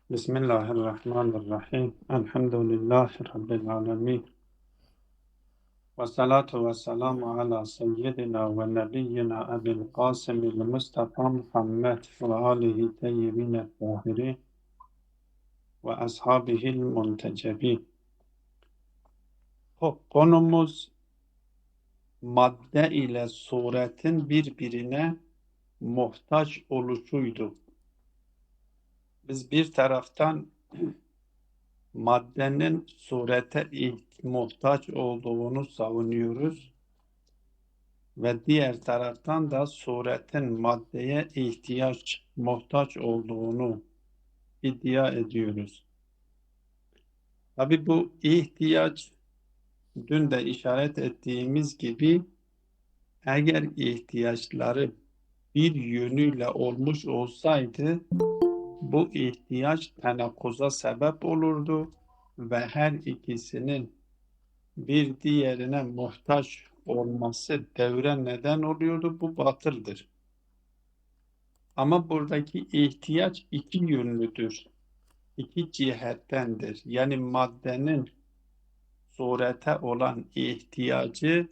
Bismillahirrahmanirrahim. Elhamdülillahi Rabbil alemin. Ve salatu ve selamu ala seyyidina ve nebiyyina Ebil Qasimil Mustafa Muhammed ve alihi teyyibine tahiri ve ashabihil muntecebin. Konumuz madde ile suretin birbirine muhtaç oluşuydu. Biz bir taraftan maddenin surete muhtaç olduğunu savunuyoruz ve diğer taraftan da suretin maddeye muhtaç olduğunu iddia ediyoruz. Tabi bu ihtiyaç dün de işaret ettiğimiz gibi eğer ihtiyaçları bir yönüyle olmuş olsaydı bu ihtiyaç tenakkuza sebep olurdu ve her ikisinin bir diğerine muhtaç olması devre neden oluyordu. Bu batıldır. Ama buradaki ihtiyaç iki yönlüdür. İki cihettendir. Yani maddenin surete olan ihtiyacı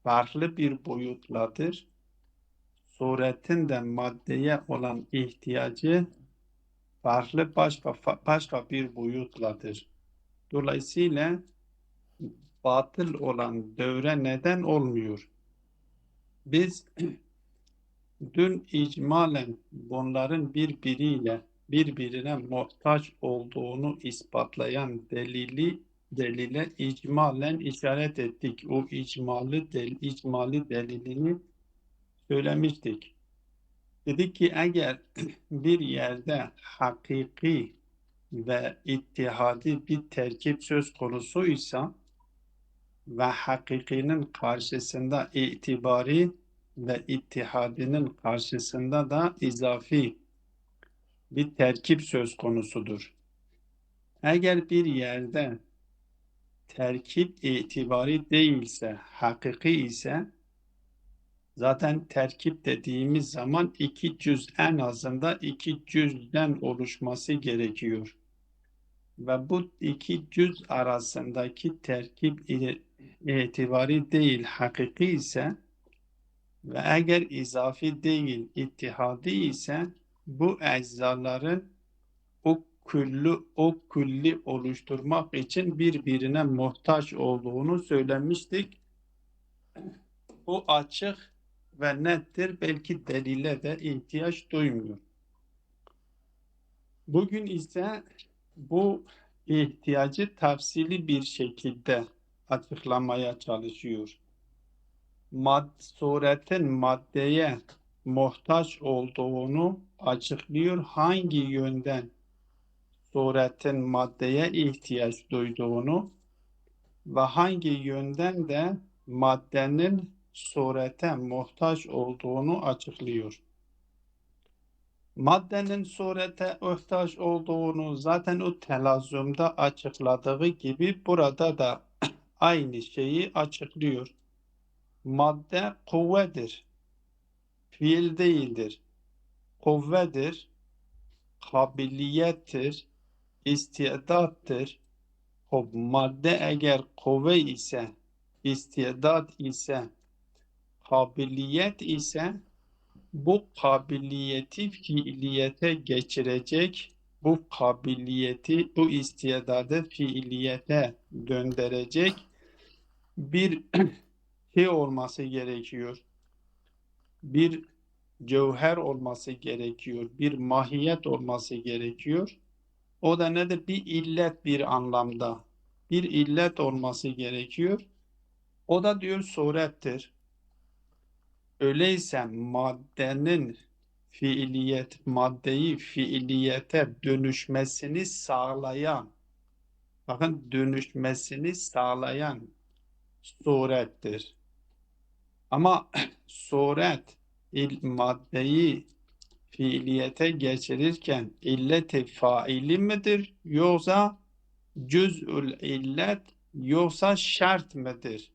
farklı bir boyutladır. Suretin de maddeye olan ihtiyacı farklı başka bir boyutladır. Dolayısıyla batıl olan devre neden olmuyor. Biz dün icmalen bunların birbirine muhtaç olduğunu ispatlayan delile icmalen işaret ettik. O icmali delilini söylemiştik. Dedik ki eğer bir yerde hakiki ve ittihadi bir terkip söz konusuysa ve hakikinin karşısında itibari ve ittihadinin karşısında da izafi bir terkip söz konusudur. Eğer bir yerde terkip itibari değilse, hakiki ise zaten terkip dediğimiz zaman en azında iki cüzden oluşması gerekiyor. Ve bu iki cüz arasındaki terkip itibari değil, hakiki ise ve eğer izafi değil, ittihadi ise bu eczaların o külli oluşturmak için birbirine muhtaç olduğunu söylemiştik. Bu açık ve nettir. Belki delile de ihtiyaç duymuyor. Bugün ise bu ihtiyacı tafsili bir şekilde açıklamaya çalışıyor. Suretin maddeye muhtaç olduğunu açıklıyor. Hangi yönden suretin maddeye ihtiyaç duyduğunu ve hangi yönden de maddenin surete muhtaç olduğunu açıklıyor. Maddenin surete muhtaç olduğunu zaten o telazzumda açıkladığı gibi burada da aynı şeyi açıklıyor. Madde kuvvedir, fiil değildir. Kuvvedir, kabiliyettir, istidattır. Madde eğer kuvve ise, istidat ise, kabiliyet ise bu kabiliyeti fiiliyete geçirecek, bu kabiliyeti, bu istidadı fiiliyete döndürecek bir şey olması gerekiyor. Bir cevher olması gerekiyor. Bir mahiyet olması gerekiyor. O da nedir? Bir illet bir anlamda. Bir illet olması gerekiyor. O da diyor surettir. Öyleyse maddeyi fiiliyete dönüşmesini sağlayan, bakın dönüşmesini sağlayan surettir. Ama suret maddeyi fiiliyete geçirirken illeti faili midir yoksa cüz'ül illet yoksa şart mıdır?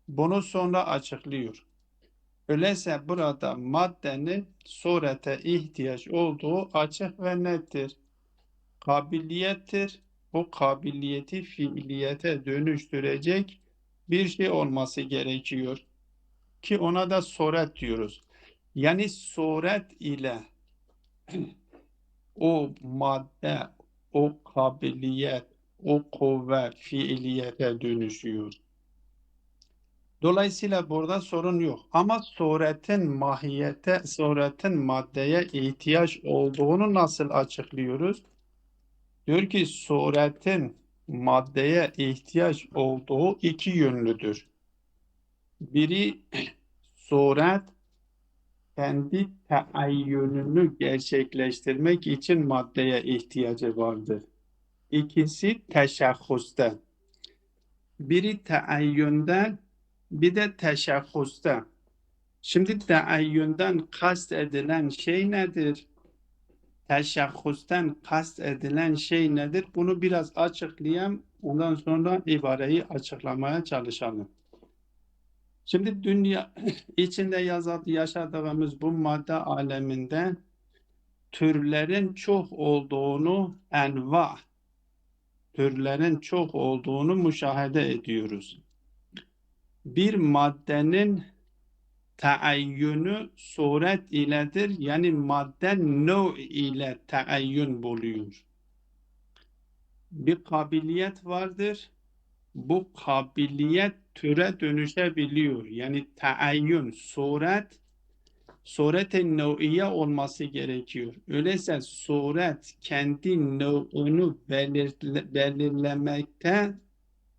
Bunu sonra açıklıyor. Öyleyse burada maddenin surete ihtiyaç olduğu açık ve nettir. kabiliyettir. O kabiliyeti fiiliyete dönüştürecek bir şey olması gerekiyor. Ki ona da suret diyoruz. Yani suret ile o madde, o kabiliyet, o kuvve fiiliyete dönüşüyor. Dolayısıyla burada sorun yok. Ama suretin maddeye ihtiyaç olduğunu nasıl açıklıyoruz? Diyor ki suretin maddeye ihtiyaç olduğu iki yönlüdür. Biri suret kendi teayyününü gerçekleştirmek için maddeye ihtiyacı vardır. İkisi teşahhuste. Biri teayyünden, bir de teşahhuste. Şimdi teayyünden kast edilen şey nedir? Teşahhusten kast edilen şey nedir? Bunu biraz açıklayayım. Ondan sonra ibareyi açıklamaya çalışalım. Şimdi dünya içinde yaşadığımız bu madde aleminde türlerin çok olduğunu, türlerin çok olduğunu müşahede ediyoruz. Bir maddenin teayyünü suret iledir. Yani madde no ile teayyün buluyor. Bir kabiliyet vardır. Bu kabiliyet türe dönüşebiliyor. Yani teayyün, suret-i nev'iye olması gerekiyor. Öyleyse suret kendi nev'unu belirlemekte,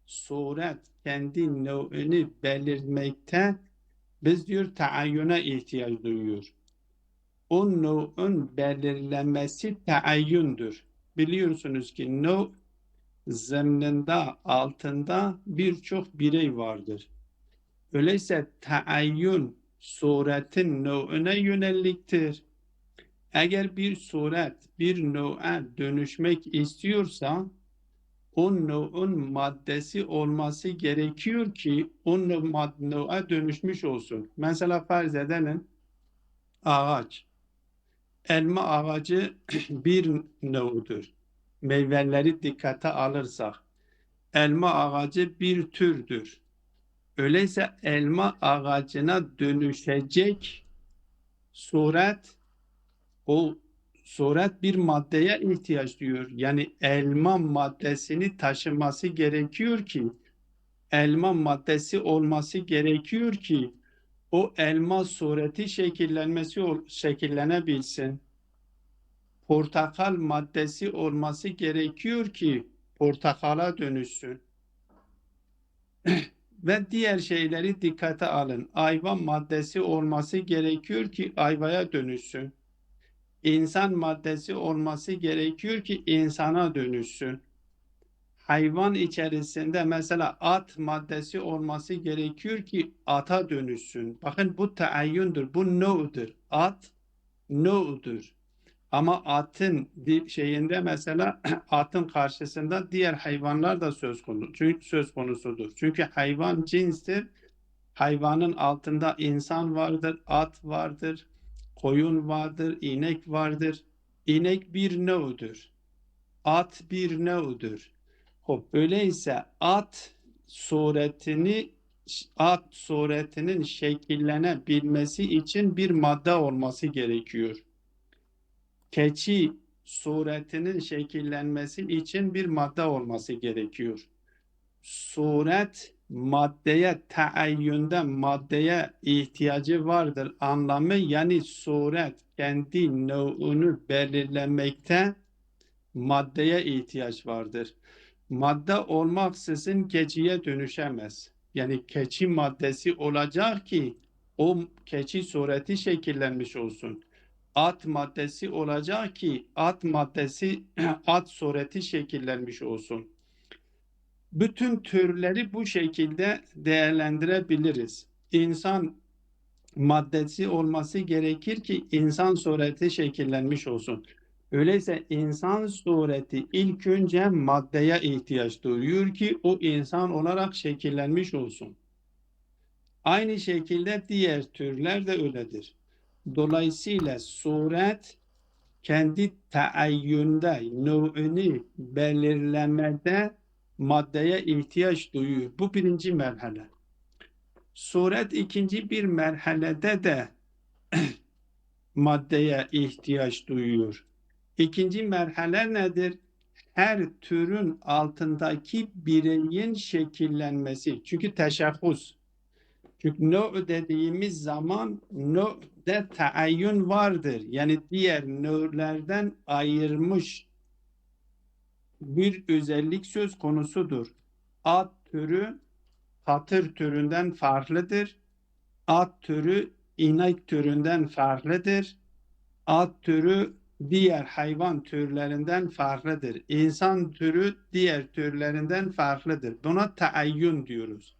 suret kendi nev'ini belirlemekte biz diyor teayyüne ihtiyaç duyuyor. O nev'ün belirlenmesi teayyündür. Biliyorsunuz ki nev zemninde, altında birçok birey vardır. Öyleyse teayyün suretin nev'ine yöneliktir. Eğer bir suret bir nev'e dönüşmek istiyorsa o nev'in maddesi olması gerekiyor ki o nev'e dönüşmüş olsun. Mesela farz edelim ağaç. Elma ağacı bir nev'dür. Meyveleri dikkate alırsak elma ağacı bir türdür. Öyleyse elma ağacına dönüşecek suret, o suret bir maddeye ihtiyaç duyuyor. Yani elma maddesini taşıması gerekiyor ki, elma maddesi olması gerekiyor ki, o elma sureti şekillenebilsin. Portakal maddesi olması gerekiyor ki, portakala dönüşsün. Ve diğer şeyleri dikkate alın. Ayva maddesi olması gerekiyor ki ayvaya dönüşsün. İnsan maddesi olması gerekiyor ki insana dönüşsün. Hayvan içerisinde mesela at maddesi olması gerekiyor ki ata dönüşsün. Bakın bu teayyündür, bu nev'dir. At nev'dir. Ama atın şeyinde mesela atın karşısında diğer hayvanlar da söz konusudur. Çünkü hayvan cinstir. Hayvanın altında insan vardır, at vardır, koyun vardır, inek vardır. İnek bir nev'dir. At bir nev'dir. Öyleyse at suretinin şekillenebilmesi için bir madde olması gerekiyor. Keçi suretinin şekillenmesi için bir madde olması gerekiyor. Suret maddeye teayyünde maddeye ihtiyacı vardır anlamı, yani suret kendi nev'ünü belirlemekte maddeye ihtiyaç vardır. Madde olmaksızın keçiye dönüşemez. Yani keçi maddesi olacak ki o keçi sureti şekillenmiş olsun. At maddesi olacak ki at sureti şekillenmiş olsun. Bütün türleri bu şekilde değerlendirebiliriz. İnsan maddesi olması gerekir ki insan sureti şekillenmiş olsun. Öyleyse insan sureti ilk önce maddeye ihtiyaç duyuyor ki o insan olarak şekillenmiş olsun. Aynı şekilde diğer türler de öyledir. Dolayısıyla suret kendi teayyünde, növ'ünü belirlemede maddeye ihtiyaç duyuyor. Bu birinci merhale. Suret ikinci bir merhalede de maddeye ihtiyaç duyuyor. İkinci merhale nedir? Her türün altındaki bireyin şekillenmesi. Çünkü teşebbüs. Çünkü növ dediğimiz zaman növ'de teayyün vardır. Yani diğer növ'lerden ayırmış bir özellik söz konusudur. At türü katır türünden farklıdır. At türü inek türünden farklıdır. At türü diğer hayvan türlerinden farklıdır. İnsan türü diğer türlerinden farklıdır. Buna teayyün diyoruz.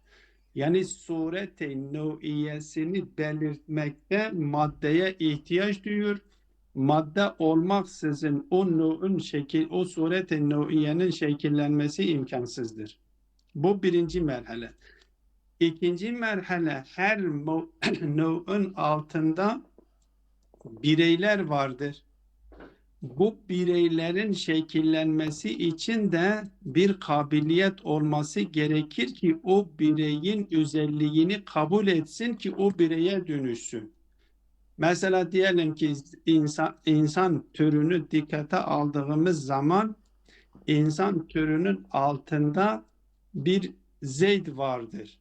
Yani sureti nev'iyesini belirtmekte maddeye ihtiyaç duyuyor. Madde olmaksızın o sureti nev'iyenin şekillenmesi imkansızdır. Bu birinci merhale. İkinci merhale her nev'in altında bireyler vardır. Bu bireylerin şekillenmesi için de bir kabiliyet olması gerekir ki o bireyin özelliğini kabul etsin ki o bireye dönüşsün. Mesela diyelim ki insan türünü dikkate aldığımız zaman insan türünün altında bir Zeyd vardır.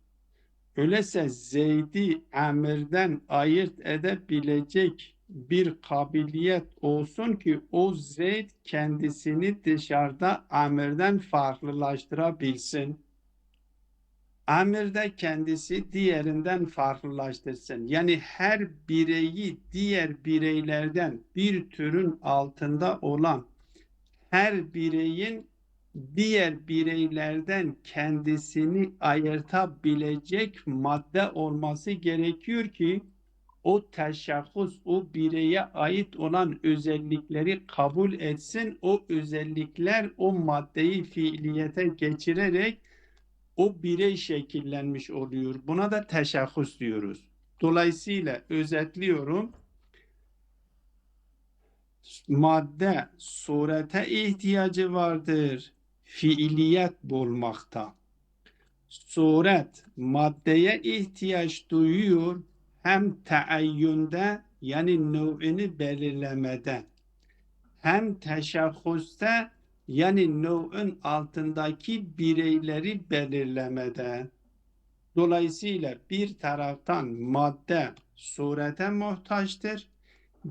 Öyleyse Zeyd'i emirden ayırt edebilecek bir kabiliyet olsun ki o Zeyd kendisini dışarıda emirden farklılaştırabilsin. Emir de kendisi diğerinden farklılaştırsın. Yani her bireyi diğer bireylerden bir türün altında olan her bireyin diğer bireylerden kendisini ayırtabilecek madde olması gerekiyor ki o teşebbüs, o bireye ait olan özellikleri kabul etsin. O özellikler o maddeyi fiiliyete geçirerek o birey şekillenmiş oluyor. Buna da teşebbüs diyoruz. Dolayısıyla özetliyorum. Madde surete ihtiyacı vardır. Fiiliyet bulmakta. Suret maddeye ihtiyaç duyuyor. Hem teayyünde yani nev'ini belirlemede hem teşebbüste yani nev'in altındaki bireyleri belirlemede. Dolayısıyla bir taraftan madde surete muhtaçtır.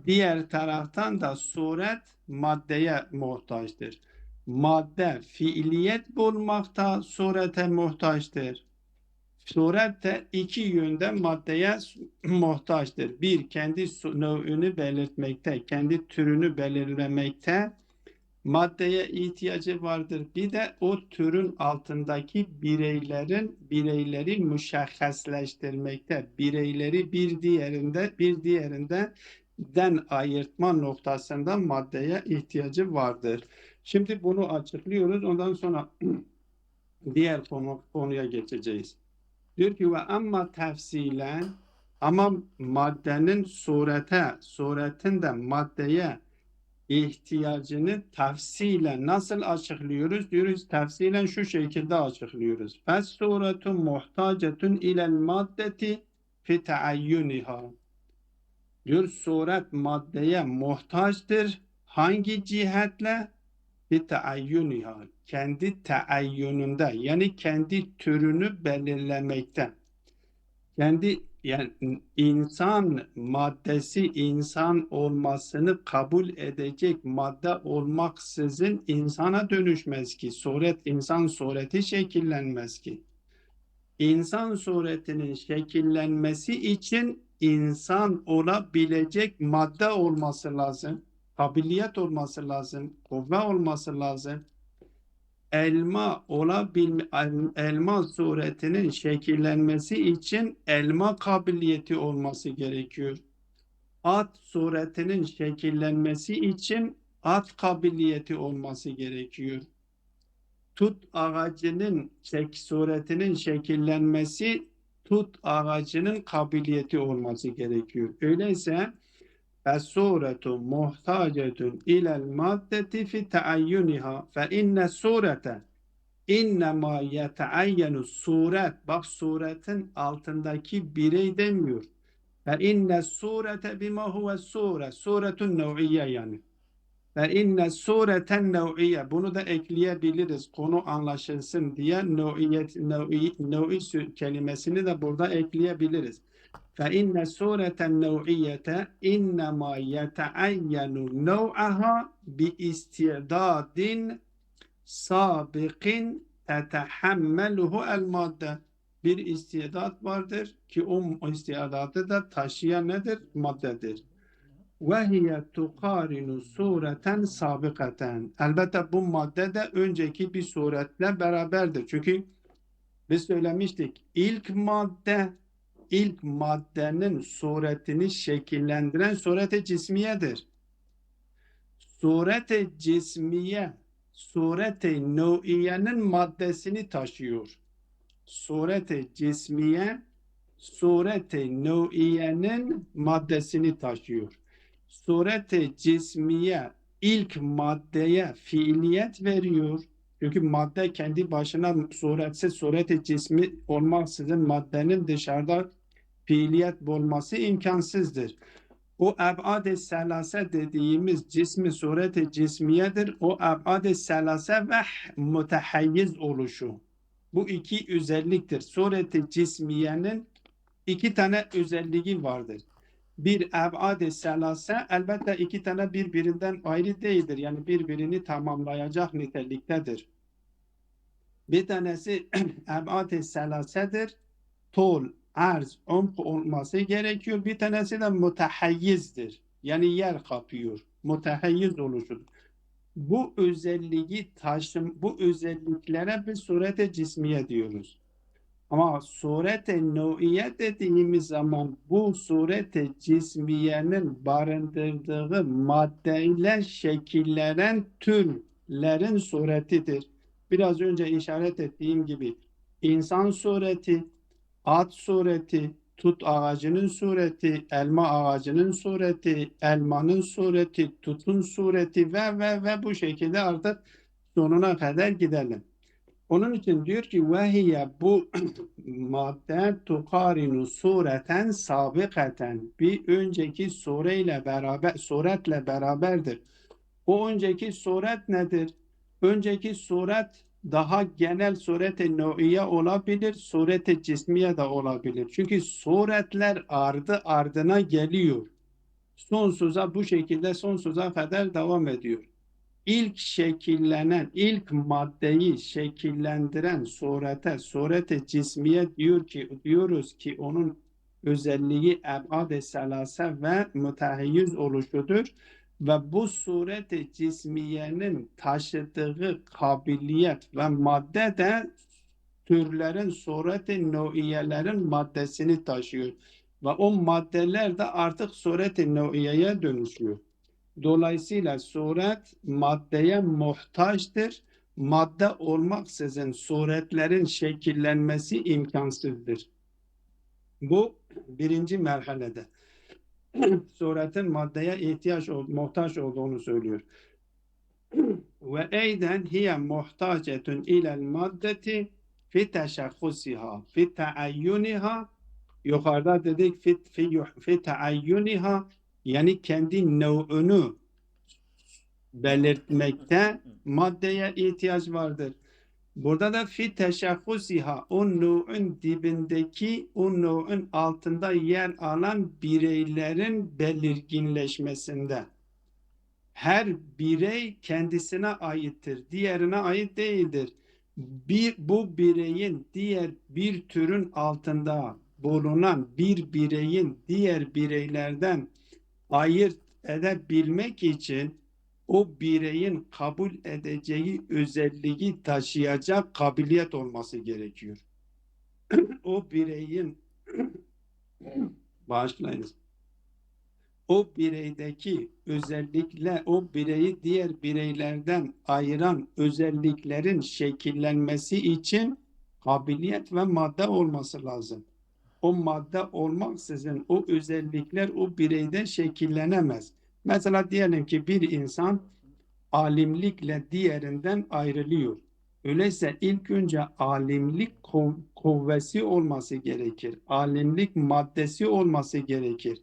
Diğer taraftan da suret maddeye muhtaçtır. Madde fiiliyet bulmakta surete muhtaçtır. Suret de iki yönde maddeye muhtaçtır. Bir, kendi növ'ünü belirtmekte, kendi türünü belirlemekte maddeye ihtiyacı vardır. Bir de o türün altındaki bireyleri müşahhasleştirmekte. Bireyleri bir diğerinden ayırtma noktasında maddeye ihtiyacı vardır. Şimdi bunu açıklıyoruz. Ondan sonra diğer konuya geçeceğiz. Diyor ki ve amma tefsilen ama maddenin suretin de maddeye ihtiyacını tefsilen nasıl açıklıyoruz? Diyoruz tefsilen şu şekilde açıklıyoruz. Fes suretu muhtacetun ilel maddeti fi teayyuniha. Diyor suret maddeye muhtaçtır. Hangi cihetle? Fi teayyuniha. Kendi teayyününde yani kendi türünü belirlemekte. Yani insan maddesi insan olmasını kabul edecek madde olmaksızın insana dönüşmez ki. İnsan sureti şekillenmez ki. İnsan suretinin şekillenmesi için insan olabilecek madde olması lazım. Kabiliyet olması lazım. Kuvve olması lazım. Elma suretinin şekillenmesi için elma kabiliyeti olması gerekiyor. At suretinin şekillenmesi için at kabiliyeti olması gerekiyor. Tut ağacının suretinin şekillenmesi tut ağacının kabiliyeti olması gerekiyor. Öyleyse فالصورة محتاجة إلى المادة في تعينها فإن الصورة İnnemâ yeteayyenu suret. Bak suretin altındaki birey demiyor. Fe inne surete bima huve sure. Suretun nev'iyye yani. Fe inne sureten nev'iyye. Bunu da ekleyebiliriz. Konu anlaşılsın diye nev'i kelimesini de burada ekleyebiliriz. Fe inne sureten nev'iyyete innemâ yeteayyenu nev'aha bi istidadin sabikin tetehammeluhu el madde. Bir istidat vardır ki o istidadı da taşıyan nedir? Maddedir. Ve hiye tukarinu sureten sabikaten. Elbette bu madde de önceki bir suretle beraberdir. Çünkü biz söylemiştik ilk maddenin suretini şekillendiren suret-i cismiyedir. Suret-i cismiye suret-i nev'iyenin maddesini taşıyor. Suret-i cismiye suret-i nev'iyenin maddesini taşıyor. Suret-i cismiye ilk maddeye fiiliyet veriyor. Çünkü madde kendi başına suretsiz suret-i cismi olmaksızın maddenin dışarıda fiiliyet olması imkansızdır. O eb'ad-ı selase dediğimiz cismi suret-i cismiyedir. O eb'ad-ı selase ve mütehayyiz oluşu. Bu iki özelliktir. Suret-i cismiyenin iki tane özelliği vardır. Bir eb'ad-ı selase elbette iki tane birbirinden ayrı değildir. Yani birbirini tamamlayacak niteliktedir. Bir tanesi eb'ad-ı selasedir. Tol, arz, umk olması gerekiyor. Bir tanesi de mütehayyizdir. Yani yer kapıyor. Mütehayyiz oluşudur. Bu özelliklere bir suret-i cismiye diyoruz. Ama suret-i nev'iye dediğimiz zaman bu suret-i cismiyenin barındırdığı maddeyle şekillenen türlerin suretidir. Biraz önce işaret ettiğim gibi insan sureti, at sureti, tut ağacının sureti, elma ağacının sureti, elmanın sureti, tutun sureti ve bu şekilde artık sonuna kadar gidelim. Onun için diyor ki vehiye bu madde tukarinu sureten sabikaten bir önceki suretle beraberdir. O önceki suret nedir? Önceki suret daha genel suret-i nev'iye olabilir, suret-i cismiye de olabilir. Çünkü suretler ardı ardına geliyor. Bu şekilde sonsuza kadar devam ediyor. İlk şekillenen, ilk maddeyi şekillendiren suret-i cismiye diyoruz ki onun özelliği eb'ad-ı selase ve mütehayyiz oluşudur. Ve bu suret-i cismiyenin taşıdığı kabiliyet ve madde de türlerin suret-i nev'iyelerin maddesini taşıyor. Ve o maddeler de artık suret-i nev'iyeye dönüşüyor. Dolayısıyla suret maddeye muhtaçtır. Madde olmaksızın suretlerin şekillenmesi imkansızdır. Bu birinci merhalede. Suretin maddeye muhtaç olduğunu söylüyor. Ve eyden hiye muhtacetun ilel maddeti fi teşakkusiha fi teayyuniha yukarıda dedik fi teayyuniha yani kendi nev'ünü belirtmekte maddeye ihtiyaç vardır. Burada da fi teşakkusiha o nev'ün dibindeki o nev'ün altında yer alan bireylerin belirginleşmesinde. Her birey kendisine aittir, diğerine ait değildir. Bu bireyin diğer bir türün altında bulunan bir bireyin diğer bireylerden ayırt edebilmek için o bireyin kabul edeceği özelliği taşıyacak kabiliyet olması gerekiyor. O bireyin bağışlayınız. O bireydeki özellikle o bireyi diğer bireylerden ayıran özelliklerin şekillenmesi için kabiliyet ve madde olması lazım. o madde olmaksızın o özellikler o bireyde şekillenemez. Mesela diyelim ki bir insan alimlikle diğerinden ayrılıyor. Öyleyse ilk önce alimlik kuvvesi olması gerekir. Alimlik maddesi olması gerekir.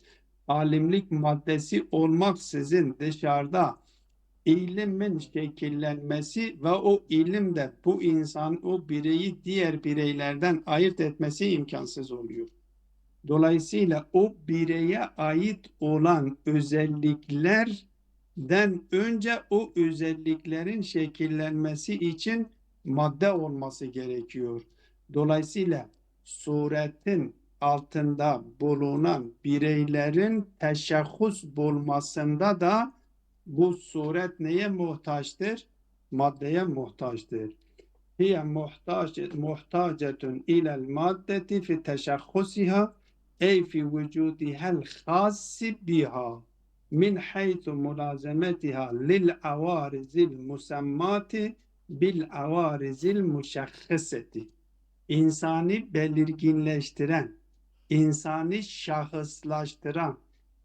Alimlik maddesi olmaksızın dışarıda ilimin şekillenmesi ve o ilimde bu insan, o bireyi diğer bireylerden ayırt etmesi imkansız oluyor. Dolayısıyla o bireye ait olan özelliklerden önce o özelliklerin şekillenmesi için madde olması gerekiyor. Dolayısıyla suretin altında bulunan bireylerin teşekküs bulmasında da bu suret neye muhtaçtır? Maddeye muhtaçtır. Hiye muhtacetun ilel maddeti fi teşekküsiha ey fi vücudihel khasi biha min haythu mulazemetiha lil avarizil musemmati bil avarizil müşahheseti. İnsani belirginleştiren, insani şahıslaştıran,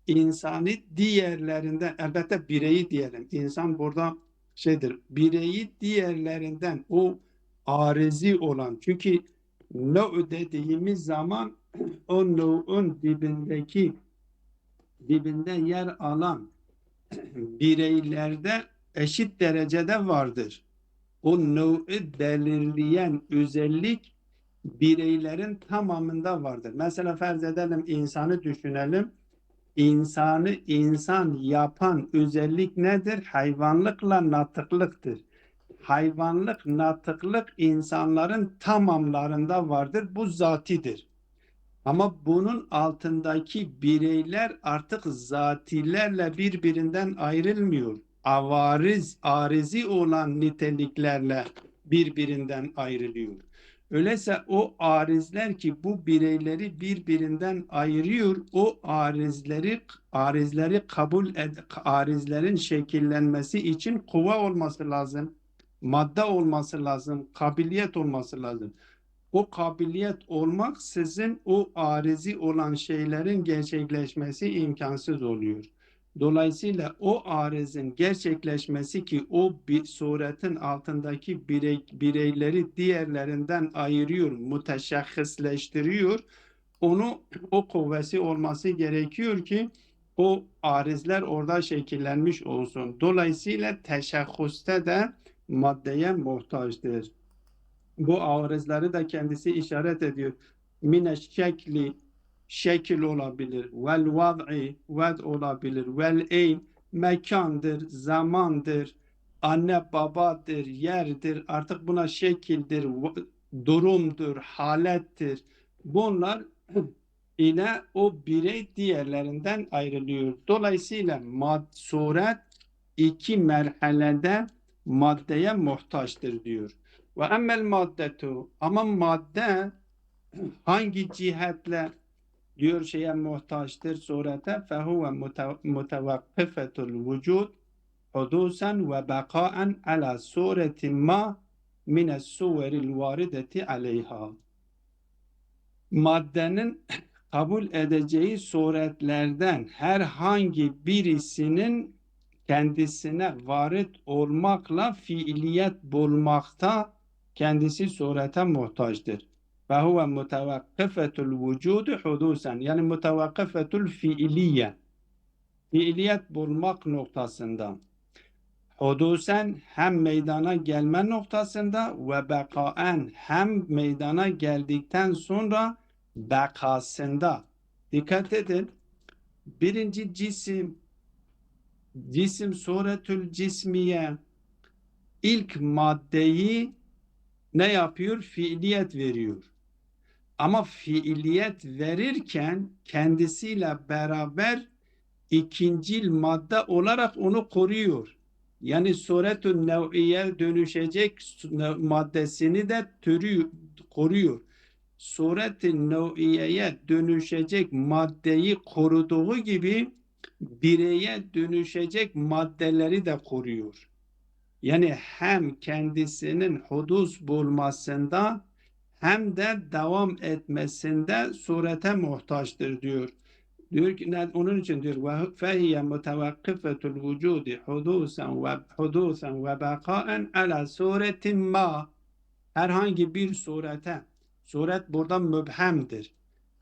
insani diğerlerinden, elbette bireyi diyelim. İnsan burada bireyi diğerlerinden o arizi olan, çünkü no dediğimiz zaman o no'un dibinde yer alan bireylerde eşit derecede vardır. O no'u belirleyen özellik bireylerin tamamında vardır. Mesela farz edelim, insanı düşünelim. İnsanı insan yapan özellik nedir? Hayvanlıkla natıklıktır. Hayvanlık, natıklık insanların tamamlarında vardır. Bu zatidir. Ama bunun altındaki bireyler artık zatilerle birbirinden ayrılmıyor. Arizi olan niteliklerle birbirinden ayrılıyor. Öyleyse o arizler ki bu bireyleri birbirinden ayırıyor, o arizleri arizlerin şekillenmesi için kuvve olması lazım, madde olması lazım, kabiliyet olması lazım. O kabiliyet olmaksızın o arizi olan şeylerin gerçekleşmesi imkansız oluyor. Dolayısıyla o arizin gerçekleşmesi ki o bir suretin altındaki bireyleri diğerlerinden ayırıyor, müteşahhisleştiriyor. Onu o kuvvesi olması gerekiyor ki o arizler orada şekillenmiş olsun. Dolayısıyla teşahhuste de maddeye muhtaçtır. Bu arizleri de kendisi işaret ediyor. Mine şekli, şekil olabilir. Vel vad'i, vad olabilir. Vel eyn, mekandır, zamandır. Anne babadır, yerdir. Artık buna şekildir, durumdur, halettir. Bunlar ile o birey diğerlerinden ayrılıyor. Dolayısıyla suret iki merhalede maddeye muhtaçtır diyor. Ve emmel maddetu, ama madde hangi cihetle diyor şeye muhtaçtır surete? Fehuve mutevakkifetul vücud hudusen ve bekaen ala sureti ma mines suveril varideti aleyha. Maddenin kabul edeceği suretlerden herhangi birisinin kendisine varit olmakla fiiliyet bulmakta kendisi surete muhtaçtır. Ve huve mutevakkifetul vücudu hudusen, yani mutevakkifetul fiiliye, fiiliyet bulmak noktasında. Hudusen hem meydana gelme noktasında ve bekaen hem meydana geldikten sonra bekasında. Dikkat edin. Birinci cisim suretül cismiye ilk maddeyi ne yapıyor? Fiiliyet veriyor. Ama fiiliyet verirken kendisiyle beraber ikincil madde olarak onu koruyor. Yani suretün nev'iye dönüşecek maddesini de koruyor. Suret-i nev'iyeye dönüşecek maddeyi koruduğu gibi bireye dönüşecek maddeleri de koruyor. Yani hem kendisinin hudus bulmasında hem de devam etmesinde surete muhtaçtır diyor. Diyor ki onun için diyor ve fehiye mutevakkifetul vücudi hudusen ve bakaen ala suretin ma, herhangi bir surete. Suret burada mübhemdir.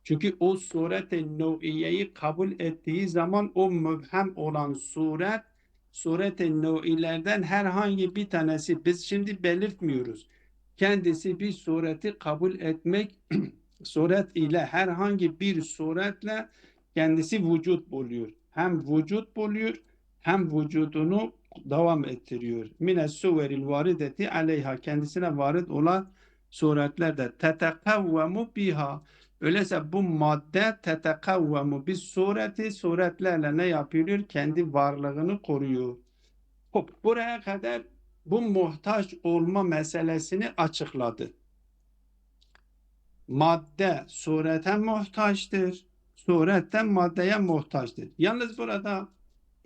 Çünkü o suret-i nev'iyeyi kabul ettiği zaman o mübhem olan suret-i nev'ilerden herhangi bir tanesi, biz şimdi belirtmiyoruz. Kendisi bir sureti kabul etmek suret ile, herhangi bir suretle kendisi vücut buluyor. Hem vücut buluyor hem vücudunu devam ettiriyor. Mine suveril varideti aleyha, kendisine varid olan suretlerde tetekavvemu biha. Öyleyse bu madde tetekavvemu bis suretlerle ne yapıyor? Kendi varlığını koruyor. Hop, buraya kadar bu muhtaç olma meselesini açıkladı. Madde surete muhtaçtır. Suretten maddeye muhtaçtır. Yalnız burada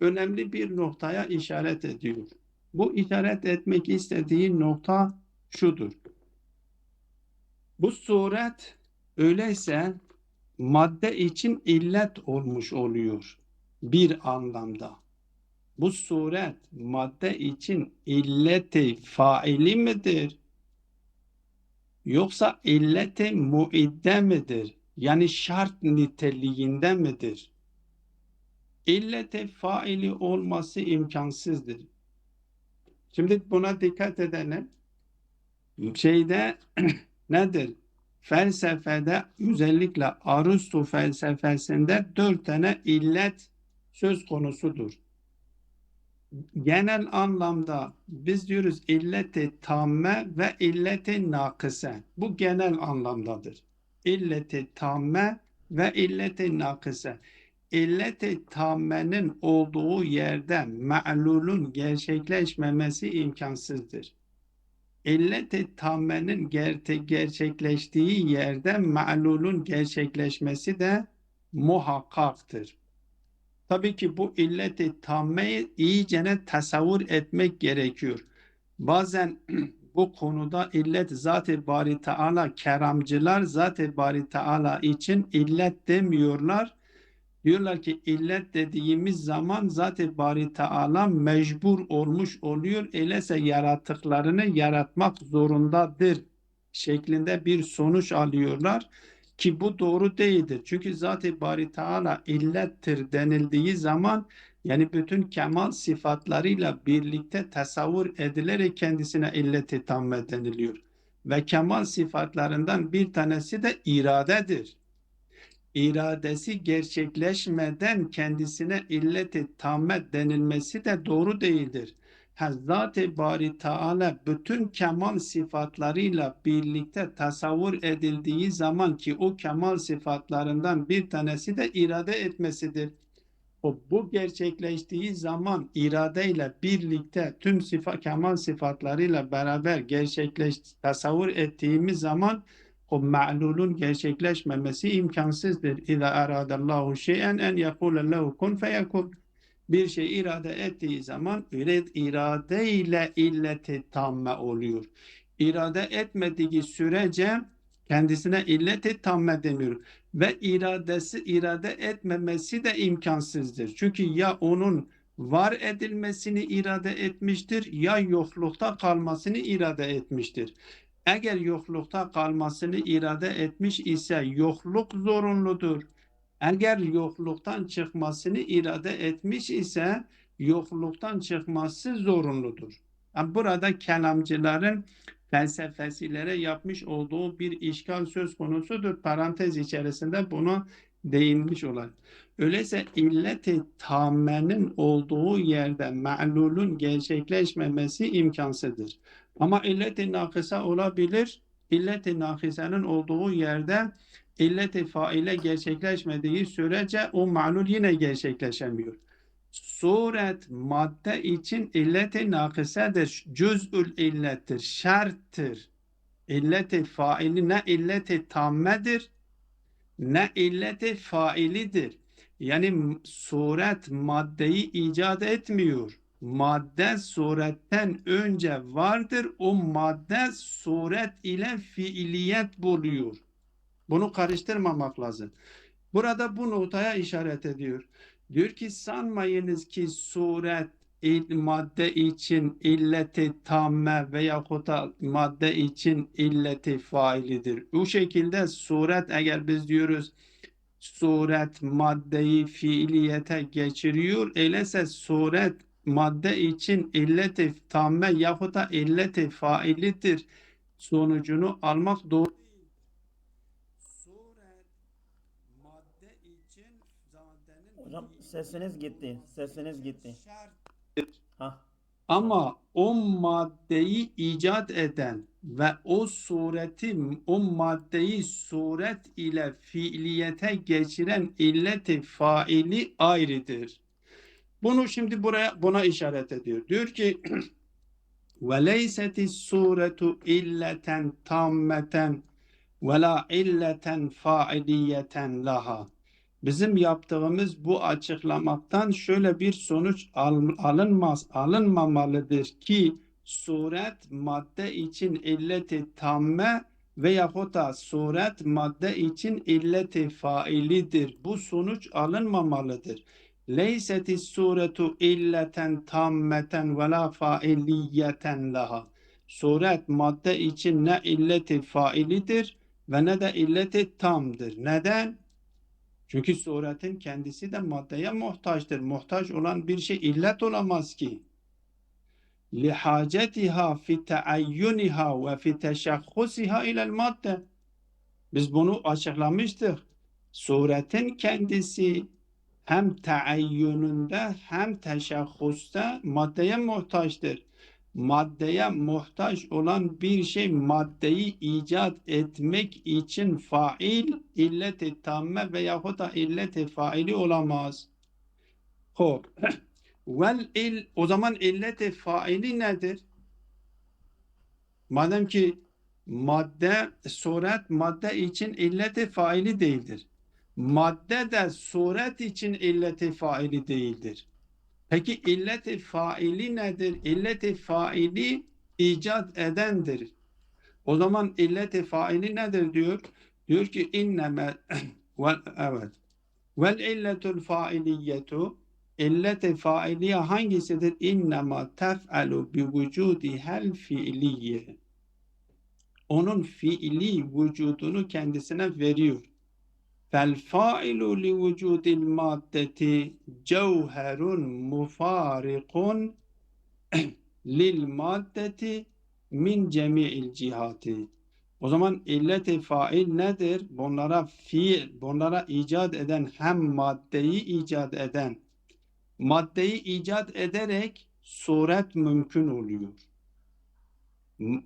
önemli bir noktaya işaret ediyor. Bu işaret etmek istediği nokta şudur. Bu suret öyleyse madde için illet olmuş oluyor bir anlamda. Bu suret madde için illeti faili midir? Yoksa illeti muidde midir? Yani şart niteliğinde midir? İlleti faili olması imkansızdır. Şimdi buna dikkat edelim. Şeyde nedir? Felsefede, özellikle Aristo felsefesinde 4 tane illet söz konusudur. Genel anlamda biz diyoruz illeti tamme ve illeti nakıse. Bu genel anlamdadır. İlleti tamme ve illeti nakıse. İlleti tammenin olduğu yerde ma'lulun gerçekleşmemesi imkansızdır. İlleti tammenin gerçekleştiği yerde ma'lulun gerçekleşmesi de muhakkaktır. Tabii ki bu illeti tammeyi iyicene tasavvur etmek gerekiyor. Bazen bu konuda illet Zat-ı Bari Teala, keramcılar Zat-ı Bari Teala için illet demiyorlar. Diyorlar ki illet dediğimiz zaman Zat-ı Bari Teala mecbur olmuş oluyor. Öyleyse yaratıklarını yaratmak zorundadır şeklinde bir sonuç alıyorlar. Ki bu doğru değildir. Çünkü Zat-ı Bari Teala illettir denildiği zaman yani bütün kemal sıfatlarıyla birlikte tasavvur edilerek kendisine illeti tamme deniliyor. Ve kemal sıfatlarından bir tanesi de iradedir. İradesi gerçekleşmeden kendisine illeti tamme denilmesi de doğru değildir. Zat-ı Bari Teala bütün kemal sıfatlarıyla birlikte tasavvur edildiği zaman ki o kemal sıfatlarından bir tanesi de irade etmesidir. Bu gerçekleştiği zaman iradeyle birlikte tüm kemal sıfatlarıyla beraber tasavvur ettiğimiz zaman o ma'lulun gerçekleşmemesi imkansızdır. İza aradallahu şey'en en yekule lehu kun feyekun. Bir şey irade ettiği zaman irade ile illeti tamme oluyor. İrade etmediği sürece kendisine illeti tamme deniyor. Ve irade etmemesi de imkansızdır. Çünkü ya onun var edilmesini irade etmiştir ya yoklukta kalmasını irade etmiştir. Eğer yoklukta kalmasını irade etmiş ise yokluk zorunludur. Eğer yokluktan çıkmasını irade etmiş ise yokluktan çıkması zorunludur. Yani burada kelamcıların felsefesilere yapmış olduğu bir işgal söz konusudur. Parantez içerisinde buna değinmiş olan. Öyleyse illeti tammenin olduğu yerde ma'lulun gerçekleşmemesi imkansızdır. Ama illet-i nakısa olabilir. İllet-i nakısanın olduğu yerde illet-i faile gerçekleşmediği sürece o ma'lul yine gerçekleşemiyor. Suret madde için illet-i nakısedir. Cüz'ül illettir, şarttır. İllet-i faili ne illet-i tammedir ne illeti failidir. Yani suret maddeyi icat etmiyor. madde suretten önce vardır. O madde suret ile fiiliyet buluyor. Bunu karıştırmamak lazım. Burada bu notaya işaret ediyor. Diyor ki sanmayınız ki suret madde için illeti tamme veyahut da madde için illeti failidir. Bu şekilde suret, eğer biz diyoruz suret maddeyi fiiliyete geçiriyor, öyleyse suret madde için illeti tamme yahut da illeti failidir sonucunu almak doğru. Suret madde için maddenin Hocam sesiniz gitti. Sesiniz gitti. şart. Ha. Ama o maddeyi icat eden ve o maddeyi suret ile fiiliyete geçiren illeti faili ayrıdır. Bunu şimdi buna işaret ediyor. Diyor ki ve leyseti suretu illeten tammeten ve la illeten failiyeten laha. Bizim yaptığımız bu açıklamaktan şöyle bir sonuç alınmamalıdır ki suret madde için illeti tamme veyahut da suret madde için illeti failidir. Bu sonuç alınmamalıdır. Leyseti suretu illeten tammeten ve la failiyeten laha. Suret madde için ne illeti failidir ve ne de illeti tamdır. Neden? Çünkü suretin kendisi de maddeye muhtaçtır. Muhtaç olan bir şey illet olamaz ki. لِحَاجَتِهَا فِي تَعَيُّنِهَا وَفِي تَشَخُّصِهَا اِلَى الْمَادَّةِ. Biz bunu açıklamıştık. Suretin kendisi hem taayyününde hem teşahhusta maddeye muhtaçtır. Maddeye muhtaç olan bir şey maddeyi icat etmek için fail, illet-i tamme veyahut da illet-i faili olamaz. Hop. O zaman illet-i faili nedir? Madem ki suret madde için illet-i faili değildir. Madde de suret için illet-i faili değildir. Peki illet-i faili nedir? İllet-i faili icat edendir. O zaman illet-i faili nedir diyor? Diyor ki inneme evet. Vel illetul failiyetu, illet-i failiye hangisidir? İnnema tef'alu bi vücudihel fiiliye. Onun fiili vücudunu kendisine veriyor. Fel failu li vücudil maddeti cevherun mufarikun lil maddeti min cemi'il cihati. O zaman illet-i fail nedir? Bunlara icat eden, hem maddeyi icat eden, maddeyi icat ederek suret mümkün oluyor.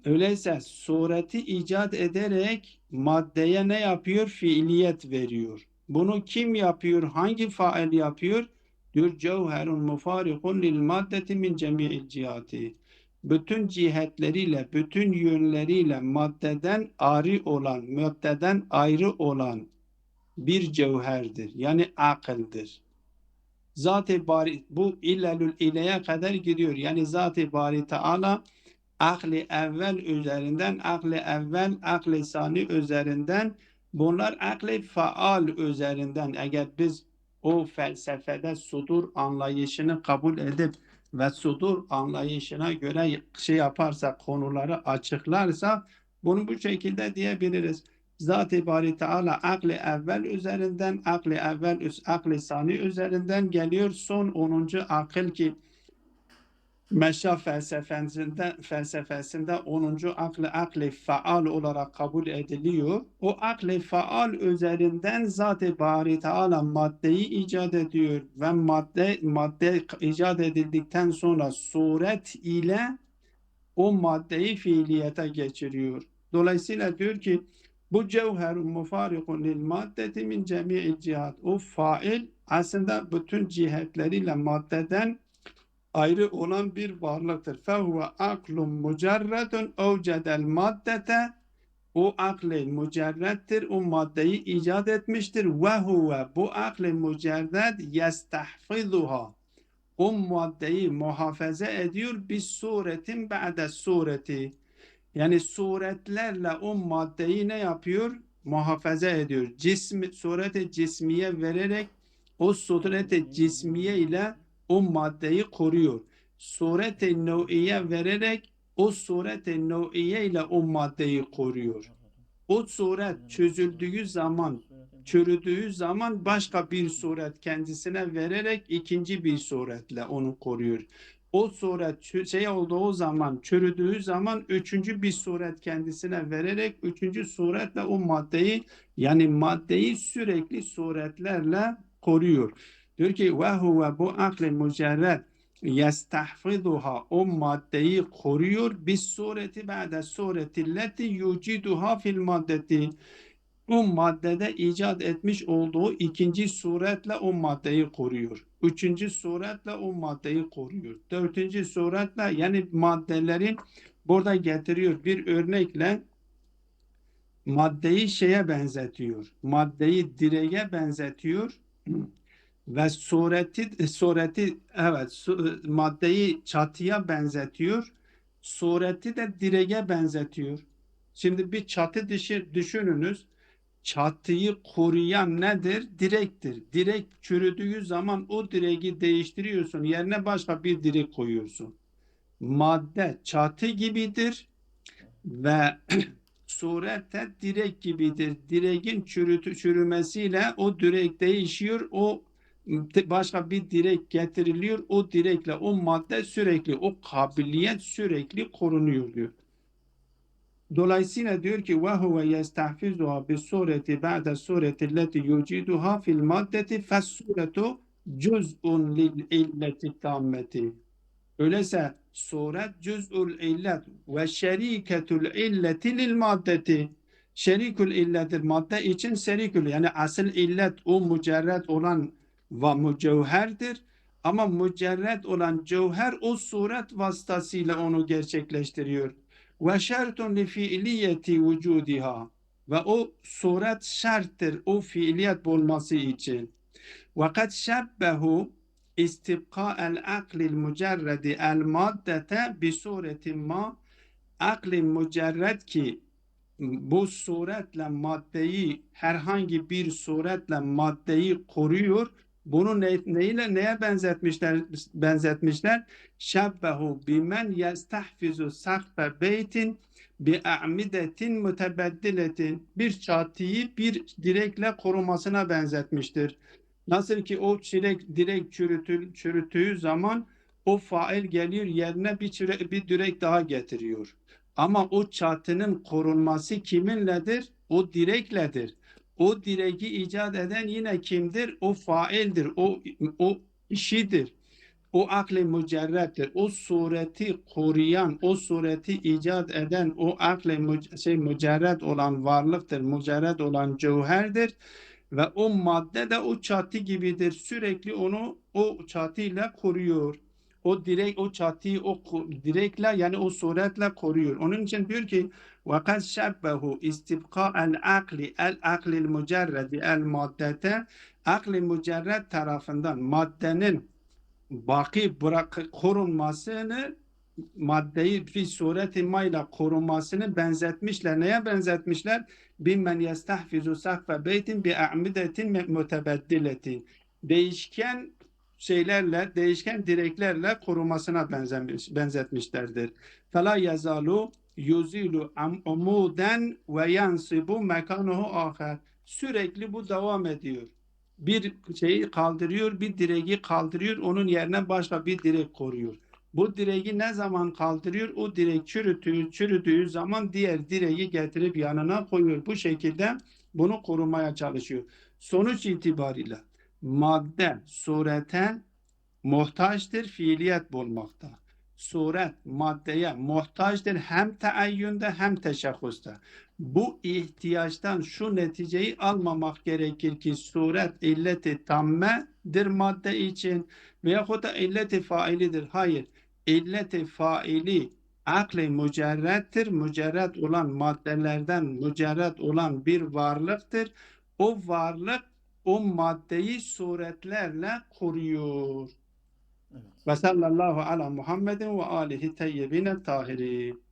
Öyleyse sureti icat ederek maddeye ne yapıyor? Fiiliyet veriyor. Bunu kim yapıyor? Hangi fail yapıyor? Diyor cevherun mufarikun lil maddeti min cemi'il cihati. Bütün cihetleriyle, bütün yönleriyle maddeden ayrı olan bir cevherdir. Yani akıldır. Zat-ı bari, bu illelül ileye kadar gidiyor. Yani Zat-ı Bari Teala akli evvel üzerinden, akli sani üzerinden, bunlar akli faal üzerinden, eğer biz o felsefede sudur anlayışını kabul edip ve sudur anlayışına göre yaparsak, konuları açıklarsa, bunu bu şekilde diyebiliriz. Zat-ı Bari Teala akli evvel üzerinden, akli sani üzerinden geliyor. Son 10. akıl ki Meşa felsefesinde 10. akli faal olarak kabul ediliyor. O akli faal üzerinden Zat-ı Bari Teala maddeyi icat ediyor ve madde icat edildikten sonra suret ile o maddeyi fiiliyete geçiriyor. Dolayısıyla diyor ki bu cevherun mufarikun lil maddeti min cemi'il cihat. O fail aslında bütün cihetleriyle maddeden ayrı olan bir varlıktır. Fehuve aklun mücerredun evcedel maddete. O akli mücerrettir. O maddeyi icat etmiştir. Ve huve bu akli mücerred yestahfizuha. o maddeyi muhafaza ediyor bir suretin ba'de sureti. Yani suretlerle o maddeyi ne yapıyor? Muhafaza ediyor. Surete cismiye vererek o surete cismiye ile o maddeyi koruyor. Surete nev'iye vererek o surete nev'iye ile o maddeyi koruyor. O suret çözüldüğü zaman, çürüdüğü zaman başka bir suret kendisine vererek ikinci bir suretle onu koruyor. O suret şey olduğu zaman, çürüdüğü zaman üçüncü bir suret kendisine vererek üçüncü suretle o maddeyi, yani maddeyi sürekli suretlerle koruyor. Diyor ki ve huve bu akli mücerred yestahfizuha, o maddeyi koruyor bis sureti ba'de sureti leti yuciduha fil maddeti, o maddede icat etmiş olduğu ikinci suretle o maddeyi koruyor. Üçüncü suretle o maddeyi koruyor. Dördüncü suretle, yani maddeleri burada getiriyor bir örnekle, maddeyi şeye benzetiyor. Maddeyi direğe benzetiyor. Ve sureti evet, maddeyi çatıya benzetiyor. Sureti de direğe benzetiyor. Şimdi bir çatı düşününüz. Çatıyı koruyan nedir? Direktir. Direk çürüdüğü zaman o direği değiştiriyorsun. Yerine başka bir direk koyuyorsun. Madde çatı gibidir ve surette direk gibidir. Direğin çürümesiyle o direk değişiyor. O başka bir direk getiriliyor. O direkle o madde sürekli, o kabiliyet sürekli korunuyor diyor. Dolayısıyla diyor ki ve huve yestahfizuha bis sureti ba'de sureti leti yuciduha fil maddeti fes suretu cüz'un lil illeti tammeti. Öyleyse suret cüz'ül illet ve şeriketul illeti lil maddeti. Şerikül illettir madde için, şerikül yani asıl illet o mücerred olan ve mücevherdir. Ama mücerred olan cevher o suret vasıtasıyla onu gerçekleştiriyor. Ve şertun li fiiliyeti vücudiha, ve o suret şarttır o fiiliyet olması için. Ve kad şebbehu istibqa'el aklil mücerredi el maddete bi suretin ma, akli mücerred ki bu suretle maddeyi, herhangi bir suretle maddeyi koruyor. Bunu neyle neye benzetmişler? Şebbehu bimen yestahfizu sakfe beytin bi a'midetin mütebeddiletin, bir çatıyı bir direkle korumasına benzetmiştir. Nasıl ki o direk çürüttüğü zaman o fail geliyor yerine bir direk daha getiriyor. Ama o çatının korunması kiminledir? O direkledir. O direği icat eden yine kimdir? O faildir. O işidir. O akli mücerrettir. O sureti koruyan, o sureti icat eden, o akli mücerret olan varlıktır. Mücerret olan cevherdir. Ve o madde de o çatı gibidir. Sürekli onu o çatıyla koruyor. O direk, o çatıyı o direkle, yani o suretle koruyor. Onun için diyor ki وَقَدْ شَبَّهُ اِسْتِبْقَاءَ الْاَقْلِ الْاَقْلِ الْمُجَرَّدِ el-maddete, akli mücerred tarafından maddenin baki korunmasını, maddeyi bir sureti mayla korunmasını benzetmişler. Neye benzetmişler? Bimmen yestahfizu sakfe beytin bi a'midetin mütebeddiletin. Değişken şeylerle, değişken direklerle korumasına benzetmişlerdir. Fela yazalu yuzilu umuden ve yansibu mekanuhu aher. Sürekli bu devam ediyor. Bir şeyi kaldırıyor, bir direği kaldırıyor, onun yerine başka bir direk koruyor. Bu direği ne zaman kaldırıyor? O direk çürüdüğü zaman diğer direği getirip yanına koyuyor. Bu şekilde bunu korumaya çalışıyor. Sonuç itibariyle madde surete muhtaçtır, fiiliyet bulmakta. Suret maddeye muhtaçtır hem teayyünde hem teşahhusta. Bu ihtiyaçtan şu neticeyi almamak gerekir ki suret illeti tammedir madde için veyahut da illeti failidir. Hayır, illeti faili akli mücerrettir. Mücerret olan maddelerden mücerret olan bir varlıktır. O varlık o maddeyi suretlerle koruyor. Evet. Ve sallallahu ala Muhammedin ve alihi teyyibine tahirin.